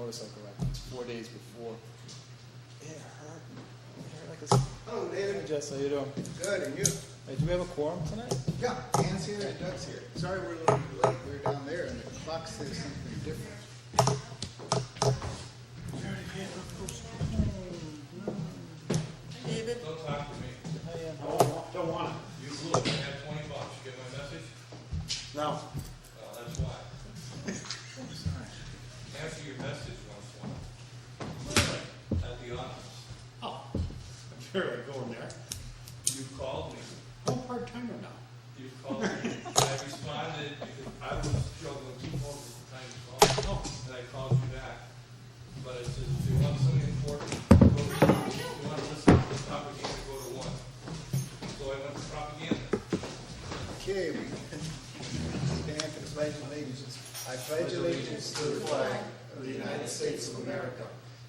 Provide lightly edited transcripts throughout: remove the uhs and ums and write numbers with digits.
motorcycle accident 4 days before. It hurt. Like a... Hello, David. Hey, Jess, how you doing? Good, and you? Hey, do we have a quorum tonight? Yeah, Anne's here and Doug's here. Sorry we're a little bit late. We were down there and the clock says something different. David? Don't talk to me. Hey, Don't want it. You look, I had $20. You get my message? No. Well, that's why. Answer your message once in a while. At the office. Oh, I'm sure I go in there. You called me. I'm a part-timer now. You called me. I responded because I was juggling two phones at the time you called. And I called you back. But I said, if you want something important, go to one. If you want to listen to propaganda, go to one. So I went to propaganda. Okay, we stand for the Pledge of Allegiance. I pledge allegiance to the flag of the United States of America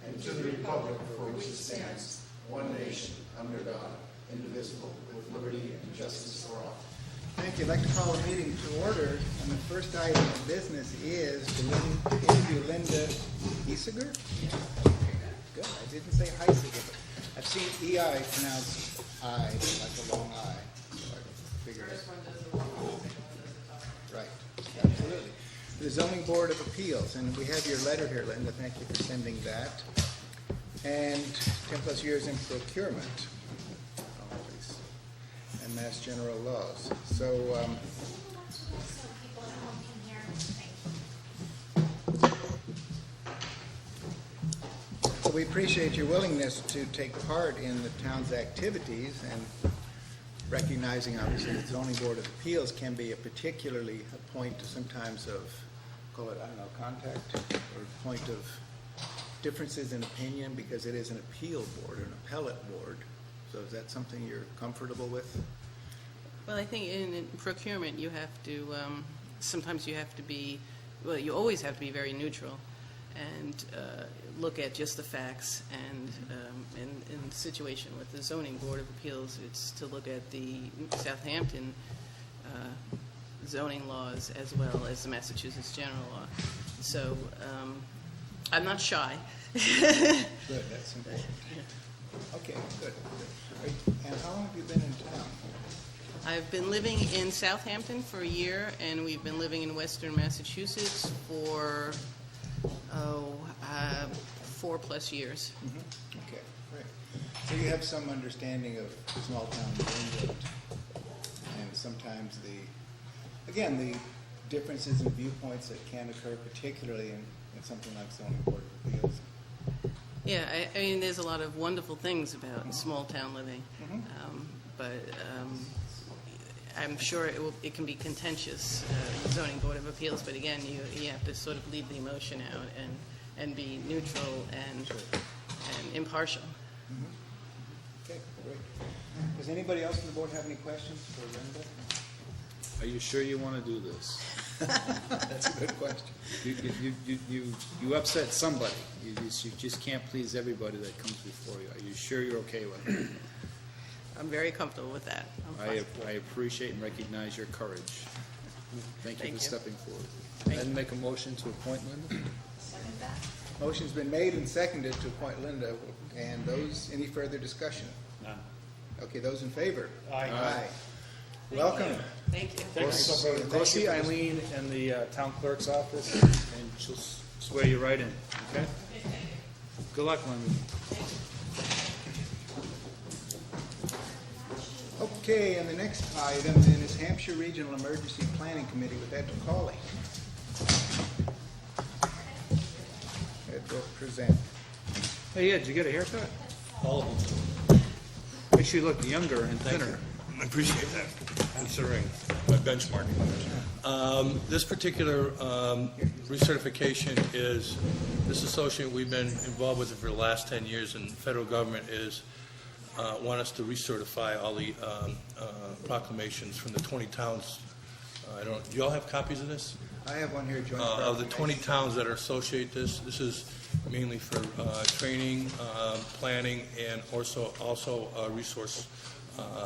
and to the republic for which it stands, one nation, under God, indivisible, with liberty and justice for all. Thank you. I'd like to call a meeting to order, and the first item of business is to interview Linda Easthampton. Good. I didn't say Heisiger, but I've seen EI pronounced I, like a long I. So I figured it. Right. Absolutely. The Zoning Board of Appeals, and we have your letter here, Linda. Thank you for sending that. And 10 plus years in procurement. Always. And Mass General Laws. So, we appreciate your willingness to take part in the town's activities and recognizing, obviously, that the Zoning Board of Appeals can be particularly a point to sometimes of, call it, I don't know, contact, or point of differences in opinion, because it is an appeal board, an appellate board. So is that something you're comfortable with? Well, I think in procurement you have to, sometimes you have to be, well, you always have to be very neutral and look at just the facts. And in the situation with the Zoning Board of Appeals, it's to look at the Southampton zoning laws as well as the Massachusetts general law. So I'm not shy. Good, that's important. Okay, good. Great. And how long have you been in town? I've been living in Southampton for a year, and we've been living in Western Massachusetts for 4+ years. Mm-hmm. Okay, great. So you have some understanding of small town New England, and sometimes the differences in viewpoints that can occur, particularly in something like Zoning Board of Appeals. Yeah, I mean, there's a lot of wonderful things about small town living, but I'm sure it can be contentious, Zoning Board of Appeals. But again, you have to sort of leave the emotion out and be neutral and impartial. Okay, great. Does anybody else on the board have any questions for Linda? Are you sure you want to do this? That's a good question. You upset somebody. You just can't please everybody that comes before you. Are you sure you're okay with it? I'm very comfortable with that. I appreciate and recognize your courage. Thank you for stepping forward. Thank Make a motion to appoint Linda. Second that. Motion's been made and seconded to appoint Linda. And any further discussion? None. Okay, those in favor? Aye. Aye. Welcome. Thank you. Go see Eileen in the town clerk's office, and she'll swear you right in, okay? Good luck, Linda. Okay, and the next item then is Hampshire Regional Emergency Planning Committee with Ed McCauley. Ed will present. Hey, Ed, did you get a haircut? All of them. Makes you look younger and thinner. I appreciate that, considering my benchmark. This particular recertification is, this associate we've been involved with it for the last 10 years, and the federal government want us to recertify all the proclamations from the 20 towns. Do you all have copies of this? I have one here, joint Of the 20 proclamation. towns that are associate this is mainly for training, planning, and also resource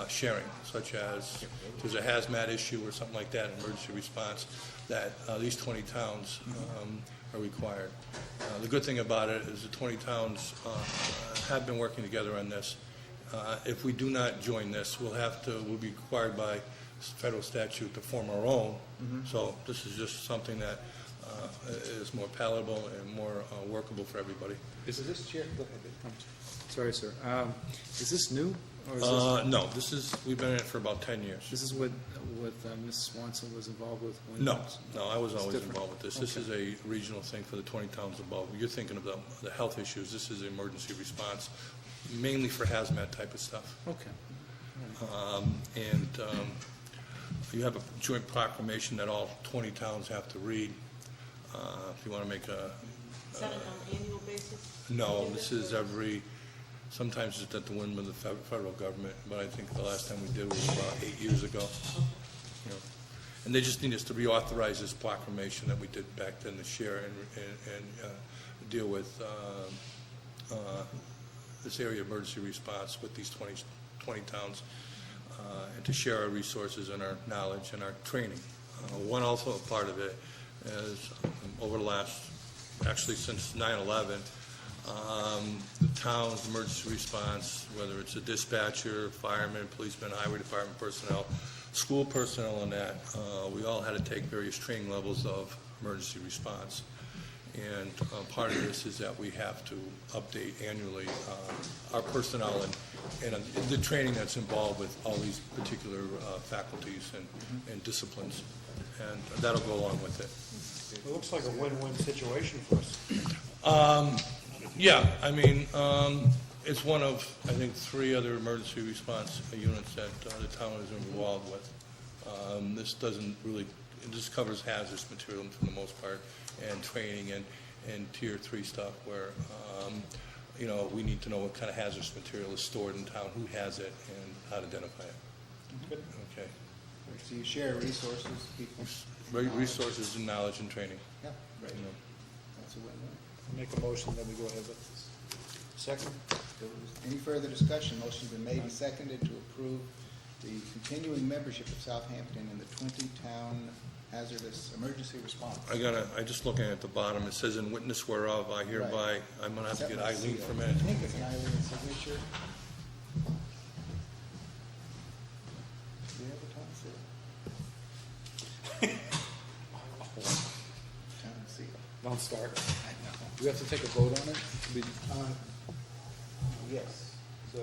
sharing, such as if there's a hazmat issue or something like that, emergency response, that these 20 towns are required. The good thing about it is the 20 towns have been working together on this. If we do not join this, we'll be required by federal statute to form our own. So this is just something that is more palatable and more workable for everybody. Is this chair? Go ahead. Sorry, sir. Is this new? Or is No, we've been in it for about 10 years. this is what Ms. Swanson was involved with? No, I was always different. involved with this. This is a regional thing for the 20 towns above. You're thinking of the health issues. This is emergency response, mainly for hazmat type of stuff. Okay. You have a joint proclamation that all 20 towns have to read. If you want to make a... Is that on an annual basis? No, this is sometimes it's at the whim of the federal government, but I think the last time we did was about 8 years ago. You know. And they just need us to reauthorize this proclamation that we did back then to share and deal with this area of emergency response with these 20 towns, and to share our resources and our knowledge and our training. One also part of it is over the last, actually since 9/11, the town's emergency response, whether it's a dispatcher, fireman, policeman, highway department personnel, school personnel, and that, we all had to take various training levels of emergency response. And part of this is that we have to update annually our personnel and the training that's involved with all these particular faculties and disciplines, and that'll go along with it. It looks like a win-win situation for us. Yeah, I mean, it's one of, I think, 3 other emergency response units that the town is involved with. This doesn't really, this covers hazardous material for the most part, and training and tier 3 stuff where, we need to know what kind of hazardous material is stored in town, who has it, and how to identify it. Good. Okay. So you share resources, people. Resources and knowledge and training. Yeah, right. You know. That's a win-win. Make a motion that we go ahead with this. Second? Any further discussion? Motion's been made and seconded to approve the continuing membership of Southampton in the 20-town hazardous emergency response. I just looking at the bottom, it says in witness whereof, I hereby, I'm gonna have to get Eileen for a minute. I think it's an Eileen signature. Do you have a town seal? Town seal. Don't start. I know. Do we have to take a vote on it? Yes. So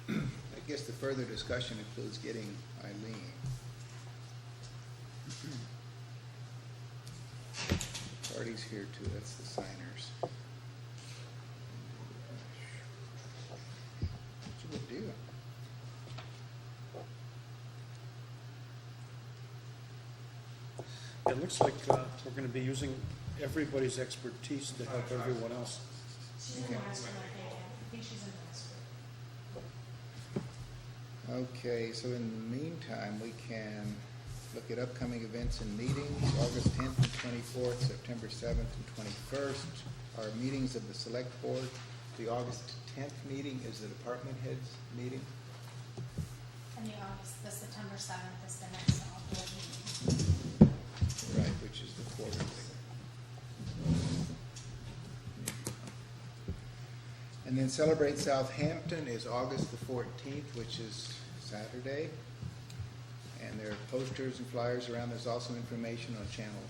I guess the further discussion includes getting Eileen. Parties here too, that's the signers. It's a good deal. It looks like we're going to be using everybody's expertise to help everyone else. She's in the restroom, I think she's in the restroom. Okay, so in the meantime, we can look at upcoming events and meetings, August 10th and 24th, September 7th and 21st. Our meetings of the Select Board. The August 10th meeting is the department heads meeting. And the September 7th is the next board meeting. Right, which is the quarterly. And then Celebrate Southampton is August the 14th, which is Saturday. And there are posters and flyers around. There's also information on Channel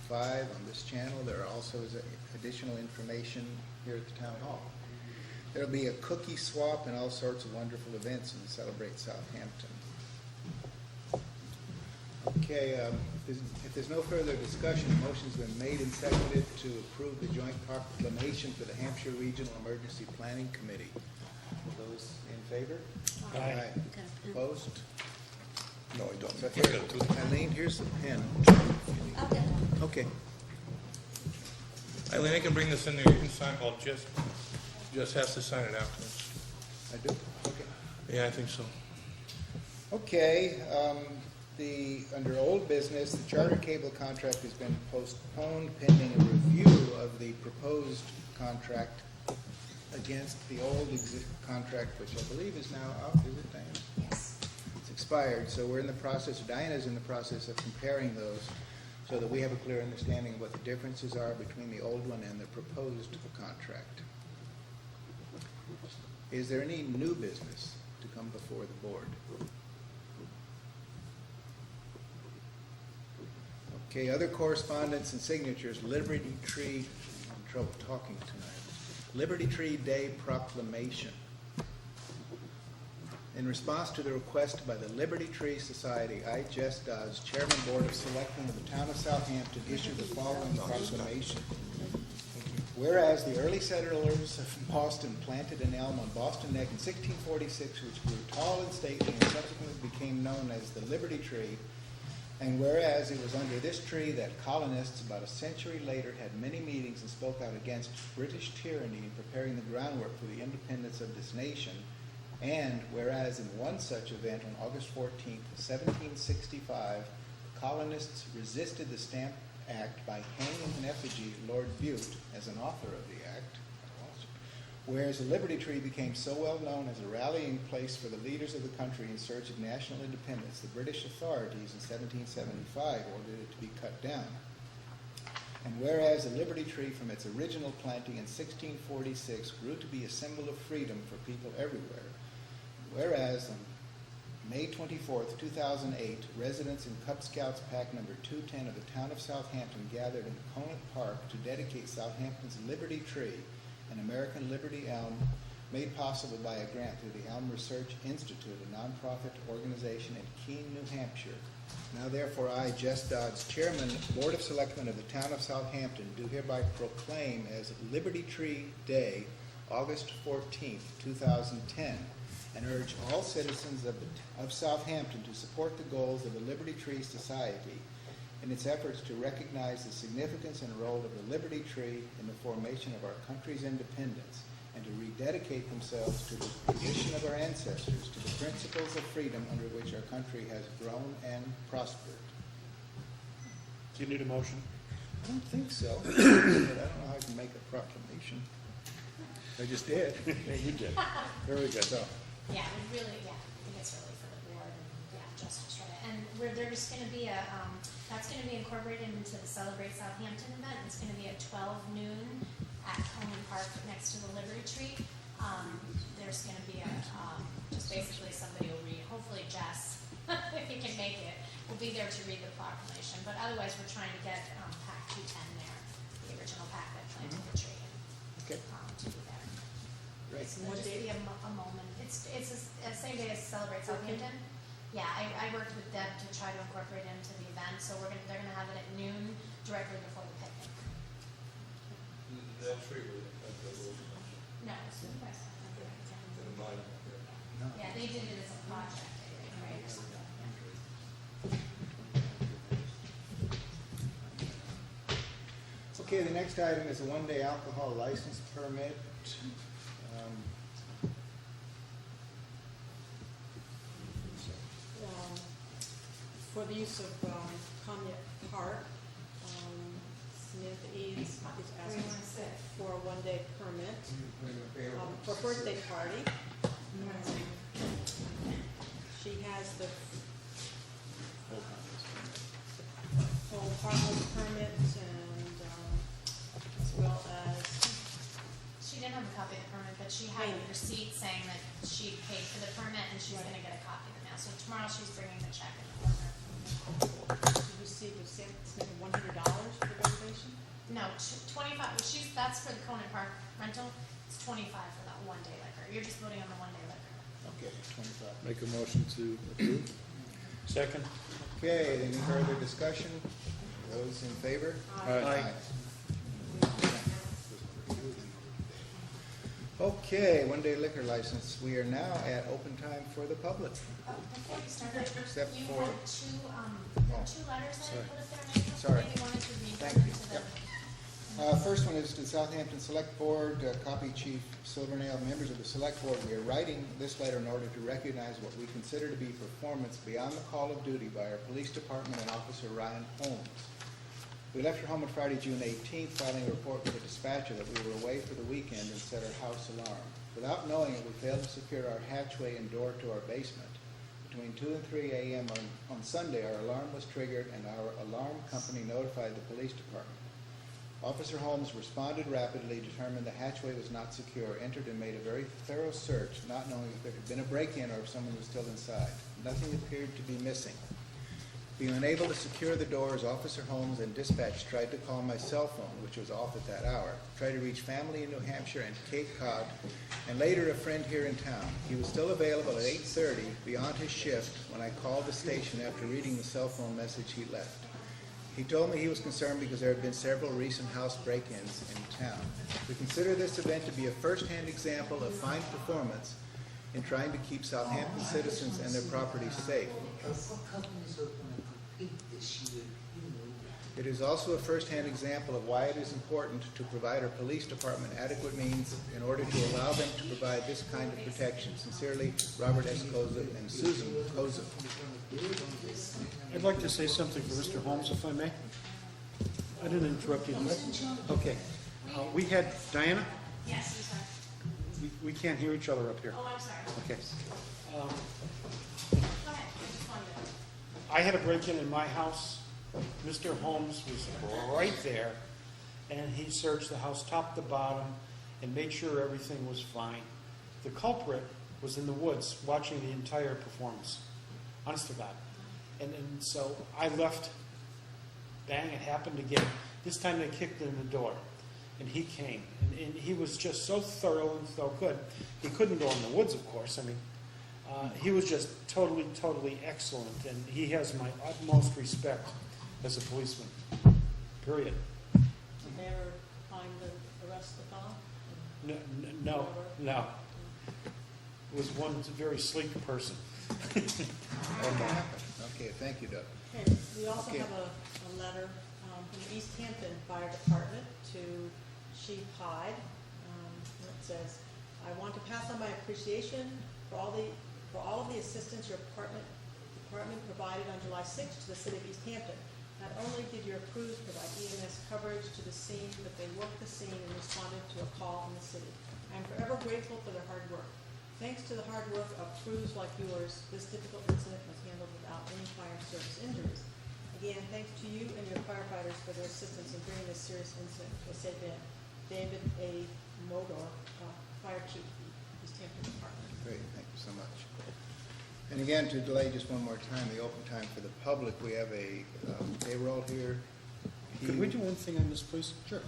5 on this channel. There also is additional information here at the Town Hall. There'll be a cookie swap and all sorts of wonderful events in Celebrate Southampton. Okay, if there's no further discussion, the motion's been made and seconded to approve the joint proclamation for the Hampshire Regional Emergency Planning Committee. Those in favor? Aye. Opposed? No, I don't. So I gotta do it. Eileen, here's the pen. I'll get one. Okay. Eileen, I can bring this in there, you can sign, well, just has to sign it afterwards. I do? Okay. Yeah, I think so. Okay, under old business, the charter cable contract has been postponed pending a review of the proposed contract against the old contract, which I believe is now up, is it, Diana? Yes. It's expired, so we're in the process, Diana's in the process of comparing those. so that we have a clear understanding of what the differences are between the old one and the proposed contract. Is there any new business to come before the board? Okay, other correspondence and signatures. Liberty Tree, I'm in trouble talking tonight. Liberty Tree Day Proclamation. In response to the request by the Liberty Tree Society, I, Jess Dodds, Chairman, Board of Selectmen of the Town of Southampton, issue the following proclamation. Whereas the early settlers of Boston planted an elm on Boston Neck in 1646, which grew tall and stately and subsequently became known as the Liberty Tree, and whereas it was under this tree that colonists about a century later had many meetings and spoke out against British tyranny in preparing the groundwork for the independence of this nation, and whereas in one such event on August 14th, 1765, the colonists resisted the Stamp Act by hanging in effigy Lord Bute as an author of the act, whereas the Liberty Tree became so well known as a rallying place for the leaders of the country in search of national independence, the British authorities in 1775 ordered it to be cut down. And whereas the Liberty Tree from its original planting in 1646 grew to be a symbol of freedom for people everywhere, whereas on May 24th, 2008, residents in Cub Scouts Pack number 210 of the town of Southampton gathered in Conant Park to dedicate Southampton's Liberty Tree, an American Liberty elm made possible by a grant through the Elm Research Institute, a nonprofit organization in Keene, New Hampshire. Now therefore I, Jess Dodds, Chairman, Board of Selectmen of the town of Southampton, do hereby proclaim as Liberty Tree Day, August 14th, 2010, and urge all citizens of Southampton to support the goals of the Liberty Tree Society in its efforts to recognize the significance and role of the Liberty Tree in the formation of our country's independence, and to rededicate themselves to the tradition of our ancestors, to the principles of freedom under which our country has grown and prospered. Do you need a motion? I don't think so, but I don't know how I can make a proclamation. I just did. Yeah, you did. Very good. So, Yeah, we really, I think it's really for the board, and Jess was right. And there's gonna be that's gonna be incorporated into the Celebrate Southampton event. It's gonna be at 12 noon at Conant Park next to the Liberty Tree. There's gonna be just basically somebody will read, hopefully Jess, if you can make it, will be there to read the proclamation. But otherwise, we're trying to get Pack 210 there, the original pack that planted the tree, okay, to be there. great. So there'll just be a moment. It's the same day as Celebrate Southampton. Yeah, I worked with Deb to try to incorporate it into the event, so they're gonna have it at noon directly before the picnic. That tree was, that's a little, No, it's the best. in mind, yeah. Yeah, they did it as a project, I think, right, or something, yeah. Okay, the next item is a one-day alcohol license permit. For the use of Conant Park, Smith is asking for a one-day permit for a birthday party. She has the full farmhouse permit and as well as She didn't have a copy of the permit, but she had a receipt saying that she paid for the permit and she's gonna get a copy of the mail. So tomorrow she's bringing the check in the corner. she received a $100 for the reservation. No, 25, that's for the Conant Park rental. It's 25 for that one-day liquor. You're just voting on the one-day liquor. Okay, 25. Make a motion to approve. Second? Okay, any further discussion? Those in favor? Aye. Okay, one-day liquor license. We are now at open time for the public. Oh, before you start, Except you for- had two letters that I put up there. Maybe Sorry. Maybe wanted to read Thank them you. to them. First one is to the Southampton Select Board, copy Chief Silvernail, members of the Select Board. We are writing this letter in order to recognize what we consider to be performance beyond the call of duty by our police department and Officer Ryan Holmes. We left her home on Friday, June 18th, filing a report with the dispatcher that we were away for the weekend and set our house alarm. Without knowing it, we failed to secure our hatchway and door to our basement. Between 2 and 3 a.m. on Sunday, our alarm was triggered and our alarm company notified the police department. Officer Holmes responded rapidly, determined the hatchway was not secure, entered and made a very thorough search, not knowing if there had been a break-in or if someone was still inside. Nothing appeared to be missing. Being unable to secure the doors, Officer Holmes and dispatch tried to call my cell phone, which was off at that hour, tried to reach family in New Hampshire and Cape Cod, and later a friend here in town. He was still available at 8:30 beyond his shift when I called the station after reading the cell phone message he left. He told me he was concerned because there had been several recent house break-ins in town. We consider this event to be a first-hand example of fine performance in trying to keep Southampton citizens and their property safe. It is also a first-hand example of why it is important to provide our police department adequate means in order to allow them to provide this kind of protection. Sincerely, Robert S. Koza and Susan Koza. I'd like to say something for Mr. Holmes, if I may. I didn't interrupt you. Okay. We had, Diana, Yes, I'm sorry. we can't hear each other up here. Oh, I'm sorry. Okay. Go ahead. I just wanted to. I had a break-in in my house. Mr. Holmes was right there, and he searched the house top to bottom and made sure everything was fine. The culprit was in the woods watching the entire performance. Honest to God. And so I left. Bang, it happened again. This time they kicked in the door, and he came. And he was just so thorough and so good. He couldn't go in the woods, of course. I mean, he was just totally excellent, and he has my utmost respect as a policeman. Period. Did they ever find the rest of the fellow? No. It was one very sleek person. Okay, thank you, Doug. Okay, we also Okay. have a letter from the Easthampton Fire Department to Chief Hyde. It says, I want to pass on my appreciation for all of the assistance your department provided on July 6th to the city of Easthampton. Not only did your crews provide EMS coverage to the scene, but they worked the scene and responded to a call from the city. I am forever grateful for their hard work. Thanks to the hard work of crews like yours, this difficult incident was handled without any fire service injuries. Again, thanks to you and your firefighters for their assistance in bringing this serious incident to a safe end. David A. Modor, Fire Chief, Easthampton Department. Great, thank you so much. And again, to delay just one more time, the open time for the public, we have a payroll here. Could we do one thing on this, please? Sure.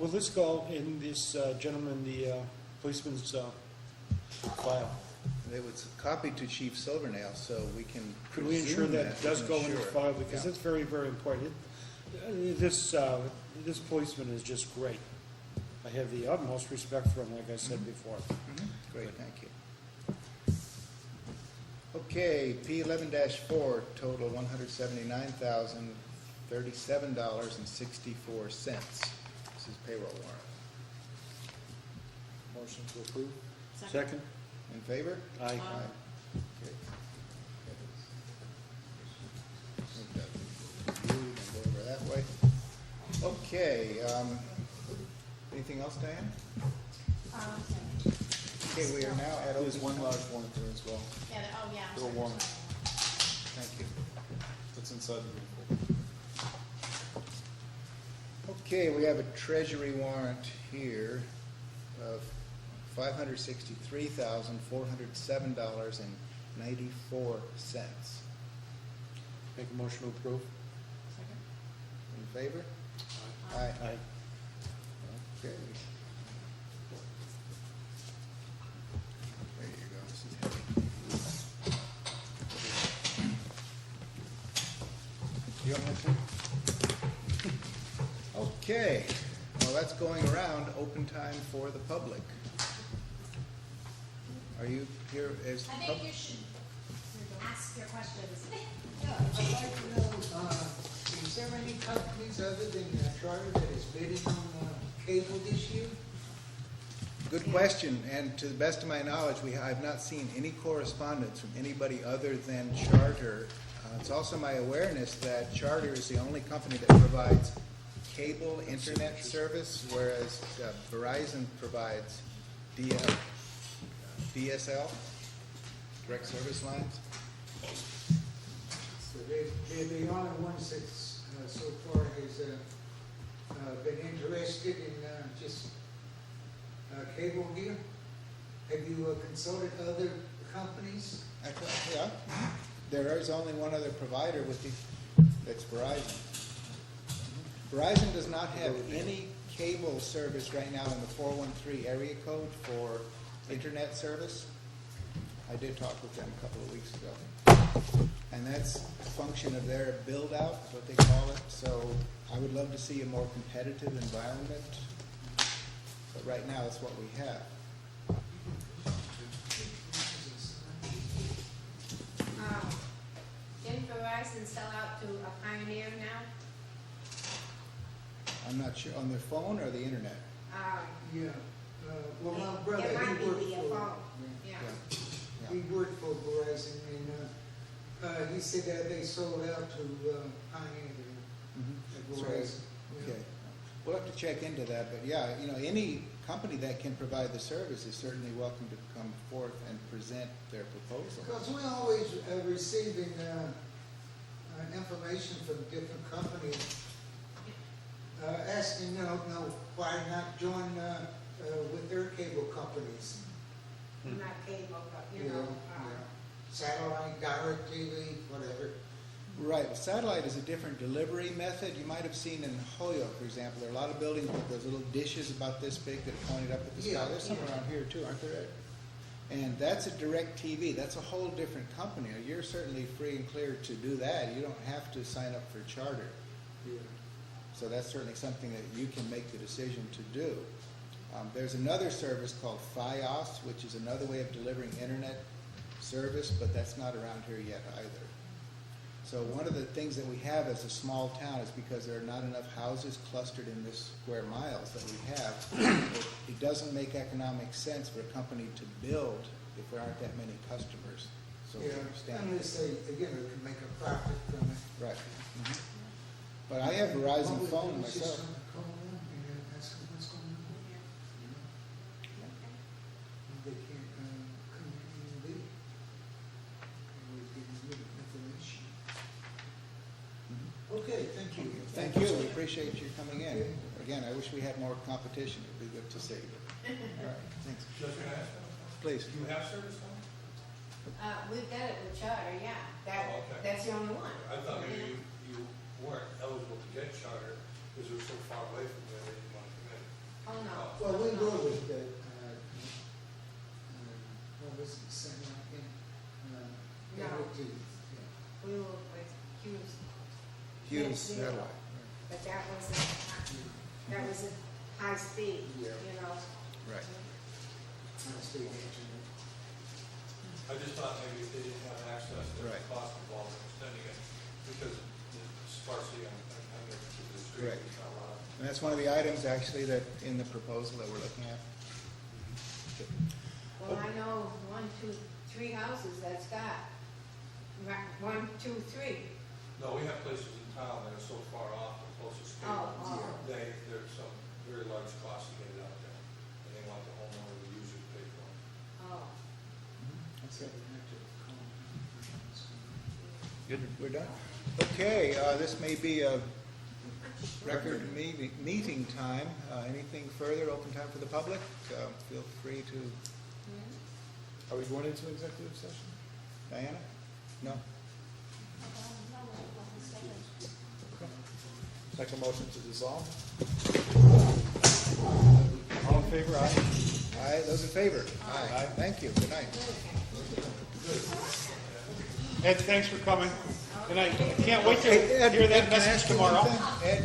Will this go in this gentleman, the policeman's file? It was copied to Chief Silvernail, so we can Could we ensure presume that does go in his Sure. file, because Yeah. it's very important. This policeman is just great. I have the utmost respect for him, like I said before. Mhm. Great, thank you. Okay, P11-4, total $179,037.64. This is payroll warrant. Motion to approve? Second? In favor? Aye. Okay. Go over that way. Okay, anything else, Diane? Okay, we are now at There's open. one large warrant there as well. Yeah, oh, yeah. I'm Little sorry. warrant Thank you. that's inside the report. Okay, we have a treasury warrant here of $563,407.94. Make a motion to approve? Second. In favor? Aye. Aye. Okay. There you go, this is heavy. You got my pen? Okay, well, that's going around, open time for the public. Are you here as I think you should ask your questions. Yeah, I'd like to know, is there any companies other than Charter that is bidding on cable this year? Good question, and to the best of my knowledge, I've not seen any correspondence from anybody other than Charter. It's also my awareness that Charter is the only company that provides cable internet service, whereas Verizon provides DSL, direct service lines. They're the only ones that's so far has been interested in just cable here. Have you consulted other companies? Yeah, there is only one other provider that's Verizon. Verizon does not have any cable service right now in the 413 area code for internet service. I did talk with them a couple of weeks ago. And that's a function of their build-out, is what they call it. So I would love to see a more competitive environment. But right now, that's what we have. Didn't Verizon sell out to a Pioneer now? I'm not sure, on their phone or the internet? Yeah. Well, my brother, It might he be worked via for. phone, yeah. Yeah. He worked for Verizon, and he said that they sold out to Pioneer at So, Verizon. Yeah. okay. We'll have to check into that, but yeah, any company that can provide the service is certainly welcome to come forth and present their proposal. Because we're always receiving information from different companies asking, why not join with their cable companies? Not cable, but, Satellite, direct TV, whatever. Right, well, satellite is a different delivery method. You might have seen in Holyoke, for example, there are a lot of buildings with those little dishes about this big that are pointed up at the sky. Yeah, There's some yeah. around here too, aren't there, Ed? And that's a direct TV. That's a whole different company. You're certainly free and clear to do that. You don't have to sign up for charter. Yeah. So that's certainly something that you can make the decision to do. There's another service called Fios, which is another way of delivering internet service, but that's not around here yet either. So one of the things that we have as a small town is because there are not enough houses clustered in this square miles that we have, it doesn't make economic sense for a company to build if there aren't that many customers. So we Yeah, understand. unless they can make a profit from it. Right. Mhm. But I have Verizon What we phone do is just myself. call them and ask them what's going on. They can't come in and leave. And we give you information. Okay, thank you. Thank you, we appreciate you coming in. Again, I wish we had more competition, it'd be good to see. All right, thanks. Just gonna ask them, Please. do you have service phone? We've got it with charter, yeah. Oh, okay. That's the only one. I thought maybe you weren't eligible to get charter because you were so far away from where you want to come in. Oh, no. Well, we go with the, what was it, San Martin? No. Yeah. We were with Hughes, Hughes Yeah. Satellite. but that was a high speed, Yeah. Right. State internet. I just thought maybe if they didn't have access, there was Right. cost involved in extending it because the sparsity on the street Correct. is not a lot. And that's one of the items actually that, in the proposal that we're looking at. Well, I know 1, 2, 3 houses that's got, 1, 2, 3. No, we have places in town that are so far off the closest state. Oh. There's some very large costs to get it out there. And they want the homeowner, the user to pay for it. Oh. Okay. Good, we're done. Okay, this may be a record meeting time. Anything further, open time for the public? Feel free to, Are we going into executive session? Diana? No? Make a motion to dissolve? All in favor, aye? Aye, those in favor? Aye. Thank you, good night. Ed, thanks for coming. And I can't wait to Hey, Ed, hear that can I message ask you tomorrow. one thing? Ed,